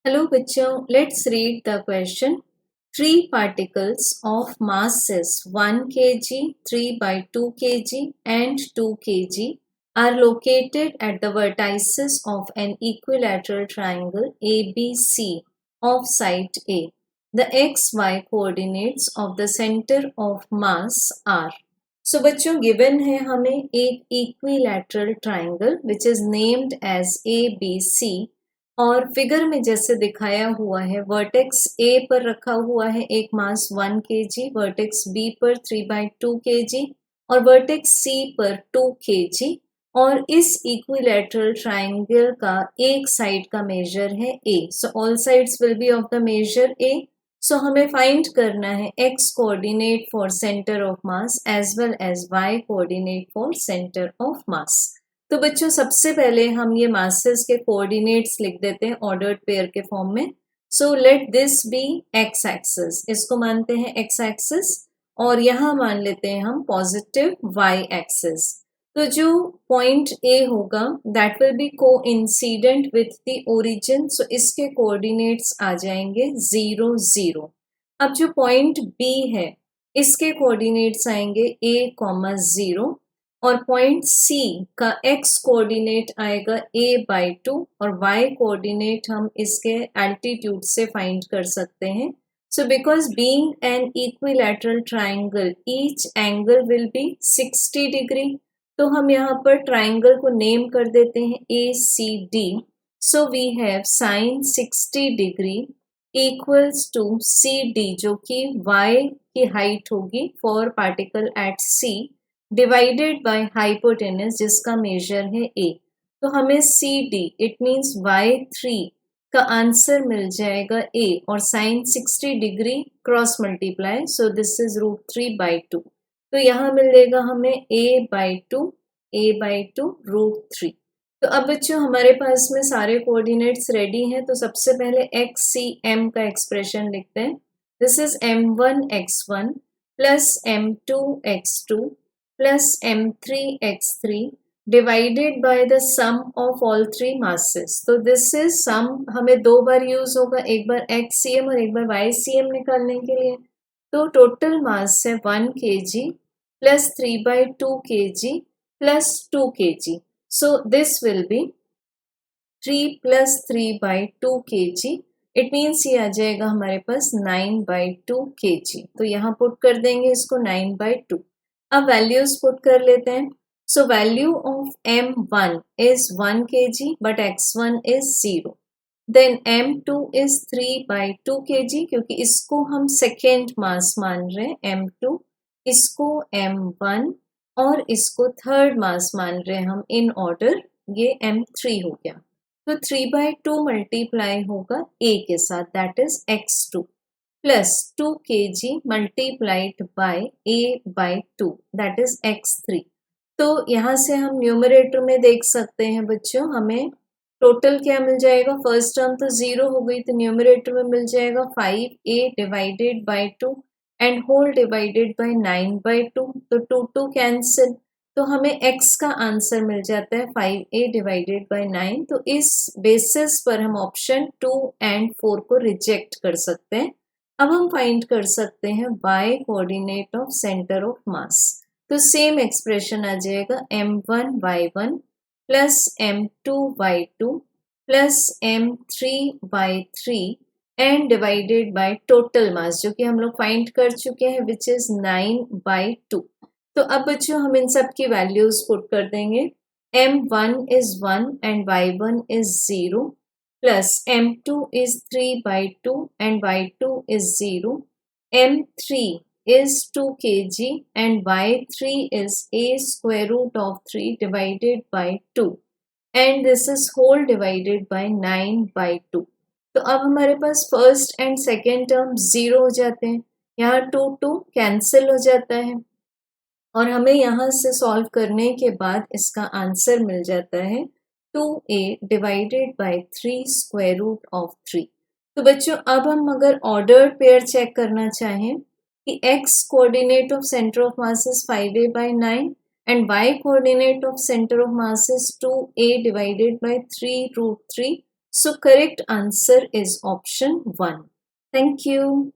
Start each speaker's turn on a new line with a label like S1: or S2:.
S1: Hello bachcho, let's read the question. Three particles of masses 1 kg, 3 by 2 kg and 2 kg are located at the vertices of an equilateral triangle ABC of side A. The XY coordinates of the center of mass are. So बच्चों given है हमें एक equilateral triangle which is named as ABC और figure में जैसे दिखाया हुआ है वर्टेक्स ए पर रखा हुआ है एक मास 1 kg, वर्टेक्स बी पर 3/2 kg और वर्टेक्स सी पर 2 kg और इस इक्विलैटरल ट्राइंगल का एक साइड का मेजर है A. So all sides will be of the major A. So हमें फाइंड करना है x coordinate for centre of mass as well as y coordinate for centre of mass. तो बच्चों सबसे पहले हम ये मासेस के कोऑर्डिनेट्स लिख देते हैं ऑर्डर्ड पेयर के फॉर्म में. So let this be X axis, इसको मानते हैं एक्स एक्सिस और यहाँ मान लेते हैं हम पॉजिटिव वाई एक्सिस. तो जो पॉइंट ए होगा that will be coincident with the origin, so इसके कोऑर्डिनेट्स आ जाएंगे 0 0. अब जो पॉइंट बी है इसके कोऑर्डिनेट्स आएंगे a, 0 और पॉइंट C का x कोऑर्डिनेट आएगा a/2 और y कोऑर्डिनेट हम इसके एल्टीट्यूड से फाइंड कर सकते हैं. So because being an equilateral triangle each angle will be 60 degree, तो हम यहाँ पर ट्राइंगल को नेम कर देते हैं ACD. So we have sine 60 degree equals to CD जो कि y की हाइट होगी for particle at C divided by hypotenuse जिसका मेजर है a. तो हमें CD इट मीन्स y3 का आंसर मिल जाएगा a और sine 60 degree cross multiply, so this is √3/2. तो यहाँ मिलेगा हमें a/2 √3. तो अब बच्चों हमारे पास में सारे कोऑर्डिनेट्स रेडी हैं. तो सबसे पहले XCM का एक्सप्रेशन लिखते हैं. This is m1x1 plus m2x2 plus m3x3 divided by the sum of all three masses. तो this is sum हमें दो बार यूज होगा, एक बार XCM और एक बार YCM निकालने के लिए. तो टोटल मास है 1 kg plus 3/2 kg plus 2 kg. So this will be 3 plus 3/2 kg. It means ये आ जाएगा हमारे पास 9/2 kg. तो यहाँ पुट कर देंगे इसको 9/2. अब वैल्यूज पुट कर लेते हैं. So value of m1 is 1 kg but x1 is 0. Then m2 is 3/2 kg क्योंकि इसको हम सेकेंड मास मान रहे हैं m2, इसको m1 और इसको थर्ड मास मान रहे हैं हम इन ऑर्डर, ये m3 हो गया. तो 3/2 मल्टीप्लाई होगा a के साथ that is x2 plus 2 kg multiplied by a/2 that is x3. तो यहाँ से हम न्यूमरेटर में देख सकते हैं बच्चों हमें टोटल क्या मिल जाएगा. फर्स्ट टर्म तो 0 हो गई तो न्यूमरेटर में मिल जाएगा 5a divided by 2 and whole divided by 9/2. तो 2 2 कैंसिल, तो हमें x का आंसर मिल जाता है 5a डिवाइडेड बाय 9. तो इस बेसिस पर हम ऑप्शन 2 एंड 4 को रिजेक्ट कर सकते हैं. अब हम फाइंड कर सकते हैं y coordinate of centre of mass. तो सेम एक्सप्रेशन आ जाएगा m1y1 plus m2y2 plus m3y3 and divided by total mass जो कि हम लोग फाइंड कर चुके हैं विच इज 9/2. तो अब बच्चों हम इन सब की वैल्यूज पुट कर देंगे. m1 is 1 and y1 is 0 plus m2 is 3/2 and y2 is 0. m3 is 2 kg and y3 is a square root of 3 divided by 2 and this is whole divided by 9/2. तो अब हमारे पास first and second term 0 हो जाते हैं, यहाँ 2 2 cancel हो जाता है और हमें यहाँ से सॉल्व करने के बाद इसका आंसर मिल जाता है 2a divided by 3 square root of 3. तो बच्चों अब हम अगर ऑर्डर्ड पेयर चेक करना चाहें कि x coordinate of centre of mass is 5a/9 and y coordinate of centre of mass is 2a divided by 3 √3. So correct answer is option 1. Thank you.